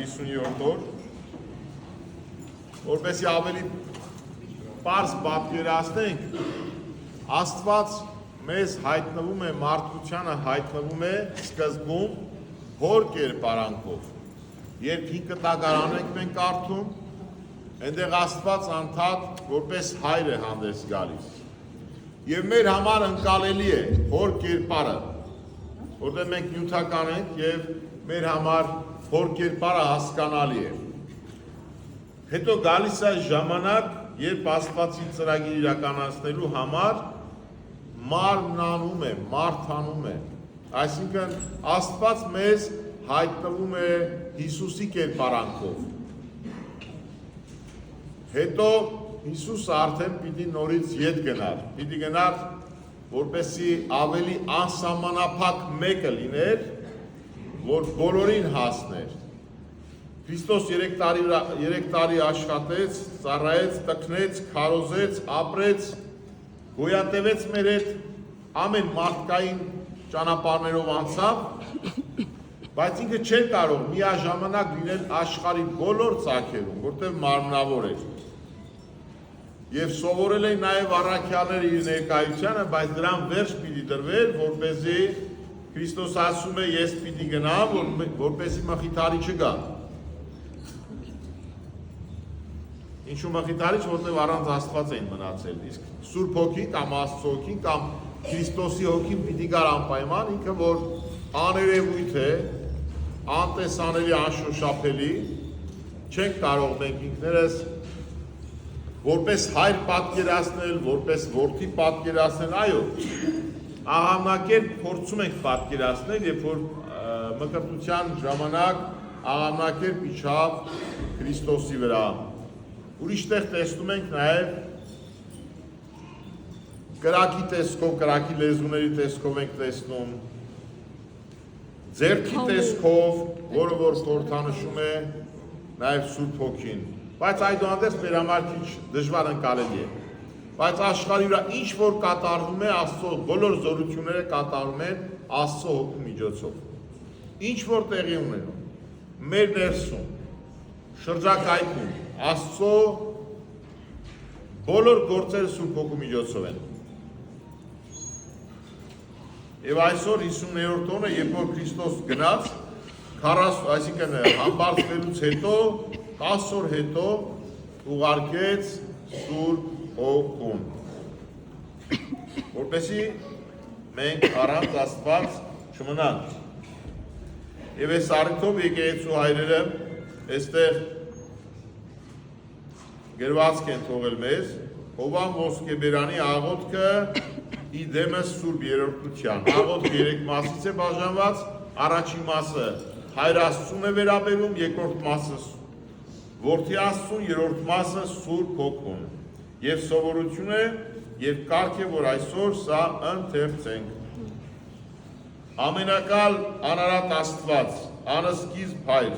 50-րդ օր, որպեսզի ավելի պարզ պատկերացնենք, Աստված մեզ հայտնվում է, մարդկությանը հայտնվում է սկզբում հոր կերպարանքով։ Երբ 5 տակարան ենք մենք կարդում, այնտեղ Աստված անդադ որպես հայր է հանդես գալիս։ Եվ մեր համար ընկալելի է հոր կերպարը, որտեղ մենք նյութական ենք և մեր համար հոր կերպարը հասկանալի է։ Հետո գալիս է ժամանակ, երբ Աստվածի ծրագիր իրականացնելու համար մարմնանում է, մարդանում է։ Այսինքն Աստված մեզ հայտնվում է Հիսուսի կերպարանքով։ Հետո Հիսուսը արդեն պիտի նորից ետ գնար, պիտի գնար, որպեսզի ավելի անսահմանափակ մեկը լիներ, որ բոլորին հասներ։ Քրիստոս 3 տարի աշխատեց, ծառայեց, տքնեց, քարոզեց, ապրեց, գոյատևեց մեր հետ, ամեն մարդկային ճանապարհներով անցավ, բայց ինքը չէր կարող միաժամանակ լինել աշխարհի բոլոր ծագերում, որտեղ մարմնավոր էր։ Եվ սովորել էին նաև առաքյալները իր ներկայությանը, բայց դրան վերջ պիտի դրվեր, որպեսզի Քրիստոս ասում է, ես պիտի գնամ, որպեսզի մխիթարիչը չգա։ Ինչու մխիթարիչ, որտեղ առանց Աստված էին մնացել, իսկ Սուրբ Հոգին կամ Աստծո Հոգին կամ Քրիստոսի Հոգին պիտի գար անպայման, ինքը որ աներևույթ է, անտեսանելի, անշոշափելի, չենք կարող մենք ինքներս որպես հայր պատկերացնել, որպես որդի պատկերացնել, այո, աղամնակերպ փորձում ենք պատկերացնել, երբ որ մկրտության ժամանակ աղամնակերպ իջավ Քրիստոսի վրա։ Ուրիշ տեղ տեսնում ենք նաև կրակի տեսքով, կրակի լեզուների տեսքով ենք տեսնում, ձեռքի տեսքով, որը որ խորհրդանշում է նաև Սուրբ Հոգին, բայց այդուհանդերձ մեր համար քիչ դժվար ընկալելի է։ Բայց աշխարհի վրա ինչ որ կատարվում է, Աստծո բոլոր զորությունները կատարվում են Աստծո Հոգու միջոցով։ Ինչ որ տեղի ունենում, մեր ներսում, շրջակայքում, Աստծո բոլոր գործերը Սուրբ Հոգու միջոցով են։ Եվ այսօր 50-րդ օրը, երբ որ Քրիստոս գնաց, այսինքն համբարձվելուց հետո, 10 օր հետո ուղարկեց Սուրբ Հոգուն, որպեսզի մենք առանց Աստված չմնանք։ Եվ այս առիթով եկեղեցու հայրերը այստեղ գրվածք են թողել մեզ, Հովան ոսկեբերանի աղոթքը ի դեմս Սուրբ Երրորդության։ Աղոթքը 3 մասից է բաժանված, առաջին մասը Հայր Աստծուն է վերաբերում, երկրորդ մասը Որդի Աստծուն, երրորդ մասը Սուրբ Հոգուն։ Եվ սովորություն է, եւ կարգ է, որ այսօր սա ընթերցենք։ Ամենակալ անարատ Աստված, անսկիզբ Հայր,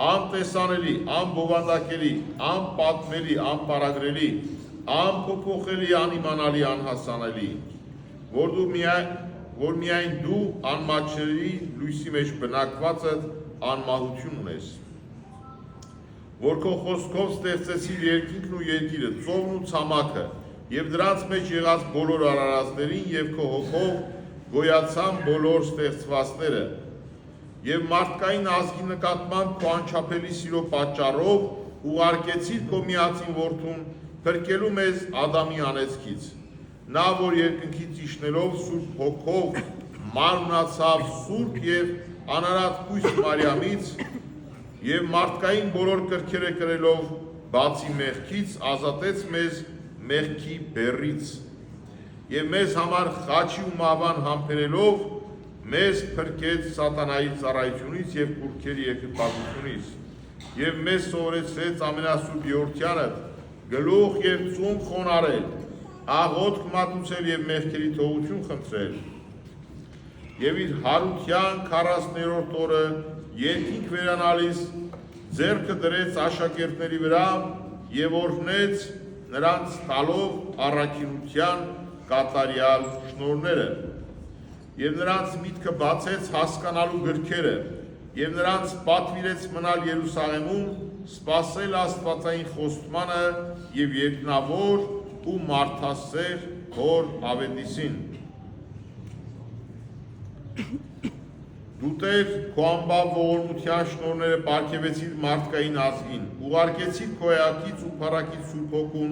անտեսանելի, անբովանդակելի, անպատմելի, անպարագրելի, անփոփոխելի, անիմանալի, անհասանելի, որ միայն դու անմատչելի լույսի մեջ բնակվածդ անմահություն ունես, որ քո խոսքով ստեղծեցիր երկինքն ու երկիրը, ծովն ու ցամաքը, եւ դրանց մեջ եղած բոլոր արարածներին եւ քո հոգով գոյացան բոլոր ստեղծվածները, եւ մարդկային ազգի նկատմամբ քո անչափելի սիրո պատճառով ուղարկեցիր քո միածին որդուն, փրկելու մեզ Ադամի անեծքից, նա որ երկնքից իջնելով Սուրբ Հոգով մարմնացավ Սուրբ եւ անարատ Կույս Մարիամից եւ մարդկային բոլոր կրքերը կրելով բացի մեղքից ազատեց մեզ մեղքի բեռից եւ մեզ համար խաչի ու մահվան համբերելով մեզ փրկեց սատանայի ծառայությունից եւ կուրքերի երկրպագությունից եւ մեզ սովորեցրեց ամենասուրբ Եորդյանը գլուխ եւ ծում խոնարել, աղոթք մատուցել եւ մեղքերի թողություն խնդրել։ Եվ իր հարության 40-րդ օրը երկինք վերանալիս ձեռքը դրեց աշակերտների վրա եւ օրհնեց նրանց տալով առաքինության կատարյալ շնորհները։ Եվ նրանց միտքը բացեց հասկանալու գրքերը եւ նրանց պատվիրեց մնալ Երուսաղեմում, սպասել Աստվածային խոստմանը եւ երկնավոր ու մարդասեր հոր Ավետիսին։ Դու Տեր քո անբավ ողորմության շնորհները պարգևեցիր մարդկային ազգին, ուղարկեցիր քո էակից ու փառակից Սուրբ Հոգուն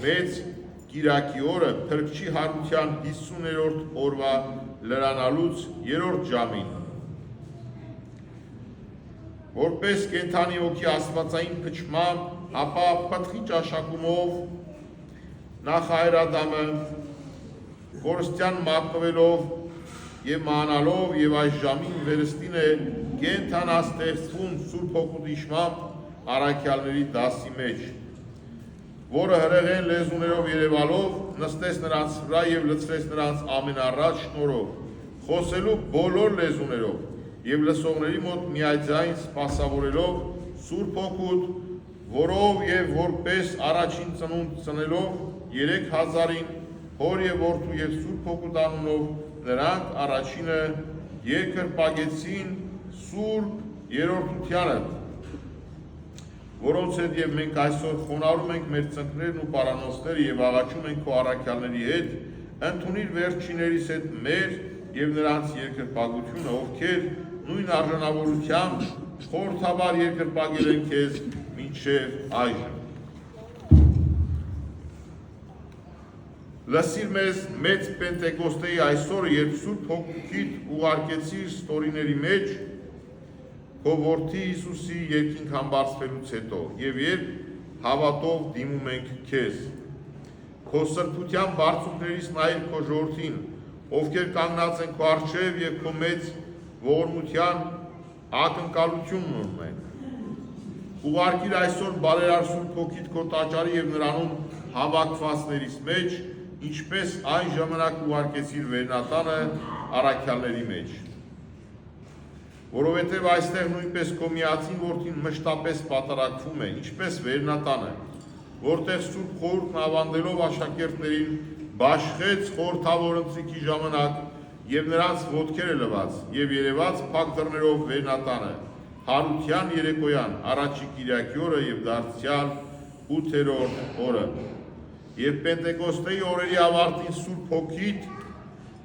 մեծ Կիրակի օրը Փրկչի հարության 50-րդ օրվա լրանալուց 3-րդ ժամին, որպես կենդանի հոգի Աստվածային փչմամբ, ապա պտղի ճաշակումով նախ Հայրադամը կորստյան մատնվելով եւ մանալով եւ այս ժամին վերստին է կենդանաստեղծվում Սուրբ Հոգու դիշմամբ առաքյալների դասի մեջ, որը հրեղեն լեզուներով երևալով նստեց նրանց վրա եւ լցրեց նրանց ամենառաջ շնորհով, խոսելու բոլոր լեզուներով եւ լսողների մոտ միաձայն սպասավորելով Սուրբ Հոգուդ, որով եւ որպես առաջին ծնունդ ծնելով 3000-ին հոր եւ որդու եւ Սուրբ Հոգուդ անունով նրանք առաջինը երկրպագեցին Սուրբ երրորդությանը, որոնց հետ եւ մենք այսօր խոնարհում ենք մեր ծնկներն ու պարանոցները եւ աղաչում ենք քո առաքյալների հետ, ընդունիր վերջիներիս հետ մեր եւ նրանց երկրպագությունը, ովքեր նույն արժանավորությամբ խորհրդաբար երկրպագել են քեզ մինչև այժմ։ Լսիր մեզ մեծ Պենտեկոստեի այսօրը, երբ Սուրբ Հոգուքիդ ուղարկեցիր ստորիների մեջ քո որդի Հիսուսի երկինք համբարձվելուց հետո եւ երբ հավատով դիմում ենք քեզ, քո սրբության բարձունքներից նայիր քո ժողովրդին, ովքեր կանգնած են քո առջև եւ քո մեծ ողորմության ակնկալությունն ունեն։ Ուղարկիր այսօր բարերար Սուրբ Հոգիդ քո տաճարի եւ նրանում հավաքվածներից մեջ, ինչպես այն ժամանակ ուղարկեցիր Վերնատանը առաքյալների մեջ, որովհետև այստեղ նույնպես քո միածին որդին մշտապես պատարակվում է, ինչպես Վերնատանը, որտեղ Սուրբ խորհուրդն ավանդելով աշակերտներին բաշխեց խորհրդավոր ընթրիքի ժամանակ եւ նրանց ոտքերը լվաց եւ երևաց փակ դռներով Վերնատանը, հարության երեկոյան, առաջի Կիրակի օրը եւ դարձյալ 8-րդ օրը։ Եվ Պենտեկոստեի օրերի ավարտին Սուրբ Հոգիդ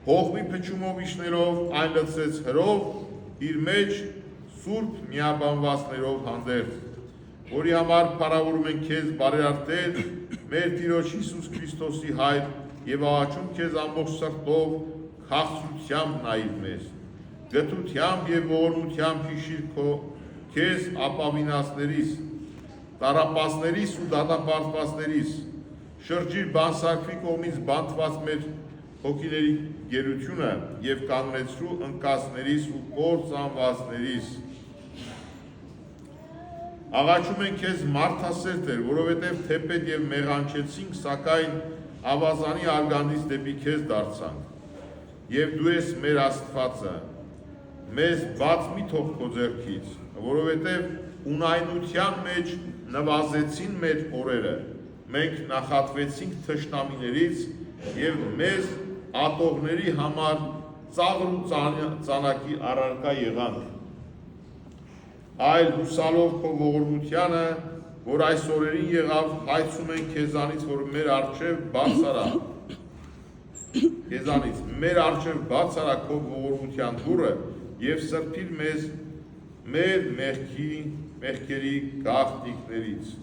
հողմի փչումով իջնելով այն լցրեց հրով իր մեջ Սուրբ միաբանվածներով հանդերձ, որի համար փառավորում ենք քեզ բարերար Տեր, մեր Տիրոջ Հիսուս Քրիստոսի Հայր, եւ աղաչում քեզ ամբողջ սրտով քաղցրությամբ նայիր մեզ, գթությամբ եւ ողորմությամբ հիշիր քեզ ապավինածներիս, տառապածներիս ու դատապարտվածներիս, շրջիր բանսարկվի կողմից բանտված մեր հոգիների գերությունը եւ կանգնեցրու ընկածներիս ու կործանվածներիս։ Աղաչում ենք քեզ մարդասեր Տեր, որովհետեւ թեպետ եւ մեղանչեցինք, սակայն ավազանի արգանդից դեպի քեզ դարձանք։ Եվ դու ես մեր Աստվածը, մեզ բաց մի թող քո ձեռքից, որովհետեւ ունայնության մեջ նվազեցին մեր օրերը, մենք նախատվեցինք թշնամիներից եւ մեզ ատողների համար ծաղր ու ծանակի առարկա եղանք։ Այլ հուսալով քո ողորմությանը, որ այս օրերին եղավ, հայցում ենք քեզանից, որ մեր առջև բաց արա, քեզանից մեր առջև բաց արա քո ողորմության դուռը եւ սրբիր մեզ մեր մեղքերի գաղտնիքներից։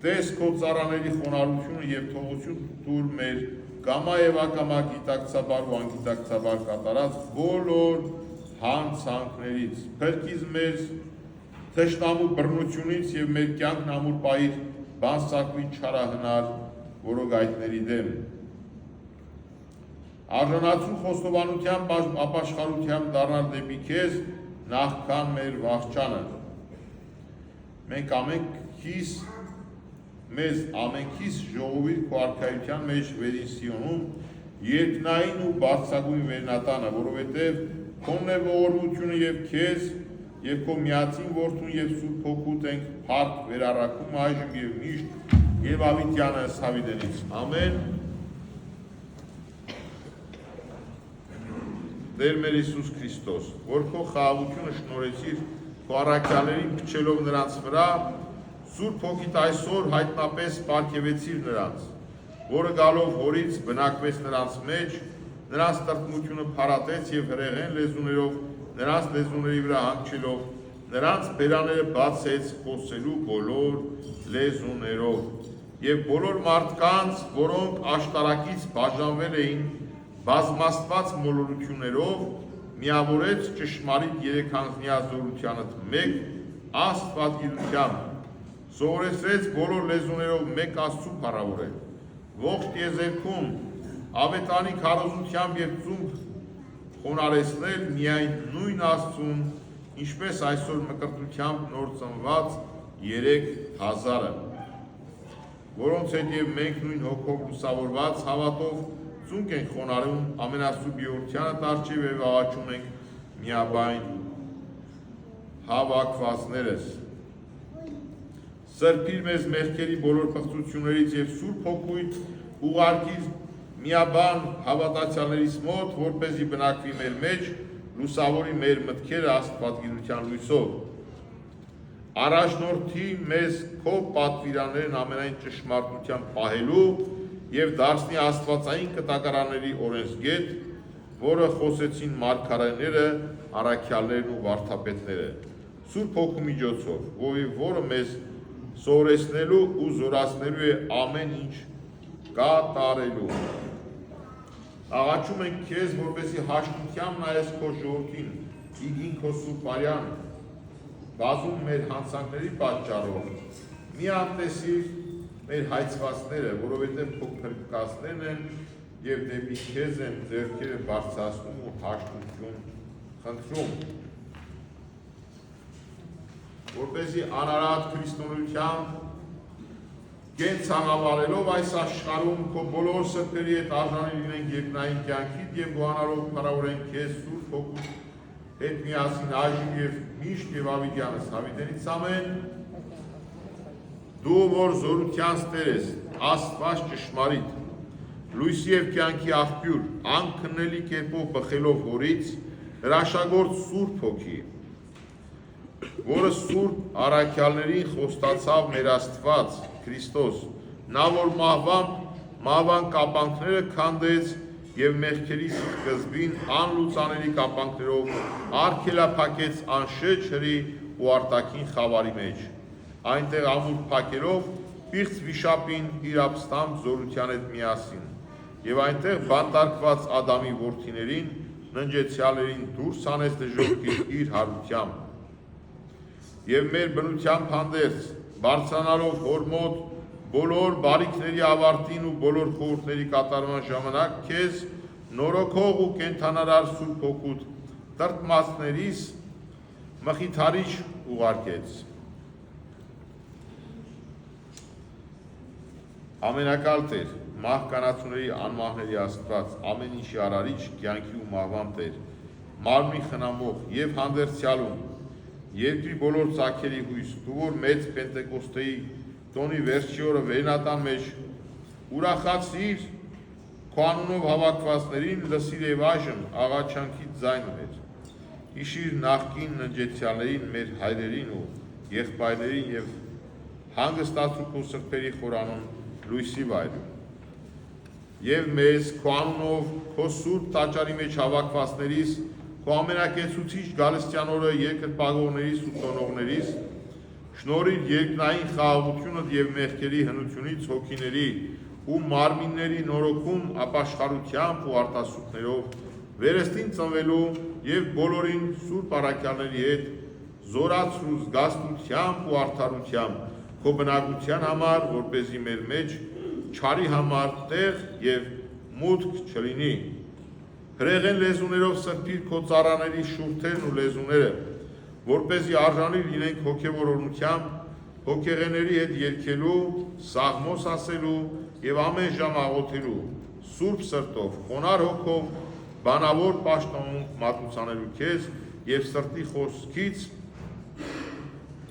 Տես քո ծառաների խոնարհությունը եւ թողություն տուր մեր կամա եւ ակամա գիտակցաբար ու անգիտակցաբար կատարած բոլոր հանցանքներից, փրկիր մեզ թշնամու բռնությունից եւ մեր կյանքն ամուր պահիր բանսակվի չարահնար որոգայթների դեմ։ Արժանացու խոստովանությամբ ապաշխարությամբ դառնալ դեպի քեզ նախքան մեր վախճանը։ Մենք մեզ ամենքիս ժողովիր քո արքայության մեջ վերին Սիոնում երկնային ու բարձրագույն Վերնատանը, որովհետև քոնն է ողորմությունը եւ քեզ եւ քո միածին որդուն եւ Սուրբ Հոգուդ ենք փառք վերառակում այժմ եւ միշտ եւ ավիտյանս հավիտենից։ Ամեն։ Տեր մեր Հիսուս Քրիստոս, որ քո խաղաղությունը շնորհեցիր քո առաքյալներին փչելով նրանց վրա, Սուրբ Հոգիդ այսօր հայտնապես պարգևեցիր նրանց, որը գալով հորից բնակվեց նրանց մեջ, նրանց տրտմությունը փարատեց եւ հրեղեն լեզուներով նրանց լեզուների վրա հանգչելով, նրանց բերաները բացեց խոսելու բոլոր լեզուներով եւ բոլոր մարդկանց, որոնք աշտարակից բաժանվել էին բազմաստված մոլորություններով, միավորեց ճշմարիտ երեքանձնյա զորությանդ մեկ աստվածգիտությամբ, սովորեցրեց բոլոր լեզուներով մեկ Աստծու փառավորել, ողջ տիեզերքում ավետանի քարոզությամբ եւ ծունկ խոնարհեցնել միայն նույն Աստծուն, ինչպես այսօր մկրտությամբ նոր ծնված 3000-ը, որոնց հետ եւ մենք նույն հոգով լուսավորված հավատով ծունկ ենք խոնարհում ամենասուրբ Գեորգյանը տարչիվ եւ աղաչում ենք միաբայն հավաքվածներս։ Սրբիր մեզ մեղքերի բոլոր պղծություններից եւ Սուրբ Հոգուդ ուղարկիր միաբան հավատացյալներից մոտ, որպեսզի բնակվի մեր մեջ, լուսավորի մեր մտքերը աստվածգիտության լույսով։ Առաջնորդի մեզ քո պատվիրաններն ամենայն ճշմարտությամբ պահելու եւ դարձնի աստվածային կտակարանների օրենսգետ, որը խոսեցին մարգարեները, առաքյալներն ու վարդապետները, Սուրբ Հոգու միջոցով, որը մեզ սովորեցնելու ու զորացնելու է ամեն ինչ կատարելու։ Աղաչում ենք քեզ, որպեսզի հաշտությամբ նայես քո ժողովրդին, իգին քո Սուրբ արյան, բազում մեր հանցանքների պատճառով, մի անտեսիր մեր հայցվածները, որովհետև քո փրկվածներն են եւ դեպի քեզ են ձեռքերը բարձրացնում ու հաշտություն խնդրում, որպեսզի անարատ քրիստոնեությամբ կենցաղավարելով այս աշխարհում քո բոլոր սրբերի հետ արժանի լինենք երկնային կյանքիդ եւ գոհանալով փառավորենք քեզ Սուրբ Հոգու հետ միասին այժմ եւ միշտ եւ ավիտյանս հավիտենից ամեն։ Դու որ զորությանս Տեր ես, Աստված ճշմարիտ, լույսի եւ կյանքի աղբյուր, անքննելի կերպով բխելով հորից, հրաշագործ Սուրբ Հոգի, որը Սուրբ առաքյալներին խոստացավ մեր Աստված Քրիստոս, նա որ մահվան կապանքները քանդեց եւ մեղքերի սկզբին անլուծանելի կապանքներով արգելափակեց անշեջ հրի ու արտաքին խավարի մեջ, այնտեղ ամուր փակելով պիղծ վիշապին իր ապստամբ զորության հետ միասին եւ այնտեղ բանտարկված Ադամի որդիներին ննջեցյալներին դուրս հանեց դժոխքից իր հարությամբ եւ մեր բնությամբ հանդերձ բարձրանալով հոր մոտ բոլոր բարիքների ավարտին ու բոլոր խորհուրդների կատարման ժամանակ քեզ նորոգող ու կենթանարար Սուրբ Հոգուդ տրտմածներիս մխիթարիչ ուղարկեց։ Ամենակալ Տեր, մահ կանացուների անմահների Աստված, ամեն ինչի արարիչ, կյանքի ու մահվան Տեր, մարմնի խնամող եւ հանդերձյալում, երկրի բոլոր ծագերի հույս, դու որ մեծ Պենտեկոստեի տոնի վերջի օրը վերնատան մեջ ուրախացիր քո անունով հավաքվածներին, լսիր եւ այժմ աղաչանքի ձայնը մեր, հիշիր նախկին ննջեցյալներին, մեր հայրերին ու եղբայրներին եւ հանգստացու քո սրբերի խորանուն լույսի վայրում եւ մեզ քո անունով քո սուրբ տաճարի մեջ հավաքվածներիս քո ամենակեցուցիչ գալստյան օրը երկրպագողներիս ու տոնողներիս շնորհիր երկնային խաղաղությունդ եւ մեղքերի հնությունից հոգիների ու մարմինների նորոգում ապաշխարությամբ ու արտասուքներով վերստին ծնվելու եւ բոլորին սուրբ առաքյալների հետ զորացրու զգաստությամբ ու արդարությամբ քո բնակության համար, որպեսզի մեր մեջ չարի համար տեղ եւ մուտք չլինի։ Հրեղեն լեզուներով սրբիր քո ծառաների շուրթերն ու լեզուները, որպեսզի արժանի լինենք հոգևոր օրհնությամբ, հոգեղեների հետ երգելու, սաղմոս ասելու եւ ամեն ժամ աղոթելու, սուրբ սրտով, խոնար հոգով, բանավոր պաշտոնունք մատուցանելու քեզ եւ սրտի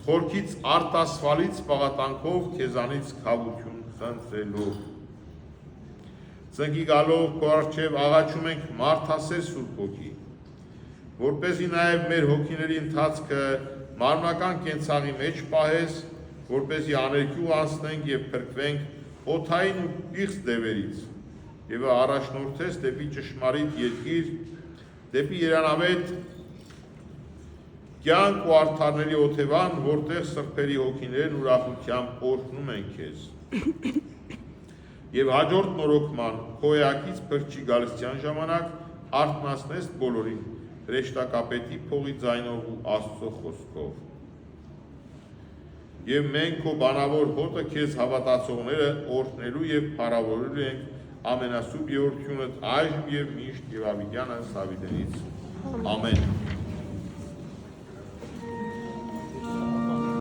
խորքից արտասվալից պաղատանքով քեզանից քավություն խնդրելու։ Ծնկի գալով քո առջև աղաչում ենք մարդասեր Սուրբ Հոգի, որպեսզի նաև մեր հոգիների ընթացքը մարմնական կենցաղի մեջ պահես, որպեսզի աներկյուղ անցնենք և փրկվենք օդային ու պիղծ դևերից և առաջնորդես դեպի ճշմարիտ երկիր, դեպի երանավետ կյանք ու արդարների օթևան, որտեղ սրբերի հոգիներն ուրախությամբ օրհնում են քեզ։ Եվ հաջորդ նորոգման քո էակից փրկչի գալստյան ժամանակ արթնացնես բոլորին հրեշտակապետի փողի ձայնով ու Աստծո խոսքով։ Եվ մենք քո բանավոր հոտը քեզ հավատացողները օրհնելու և փառավորելու ենք ամենասուրբ երրորդությունդ այժմ և միշտ և ավիտյանս Դավիթից։ Ամեն։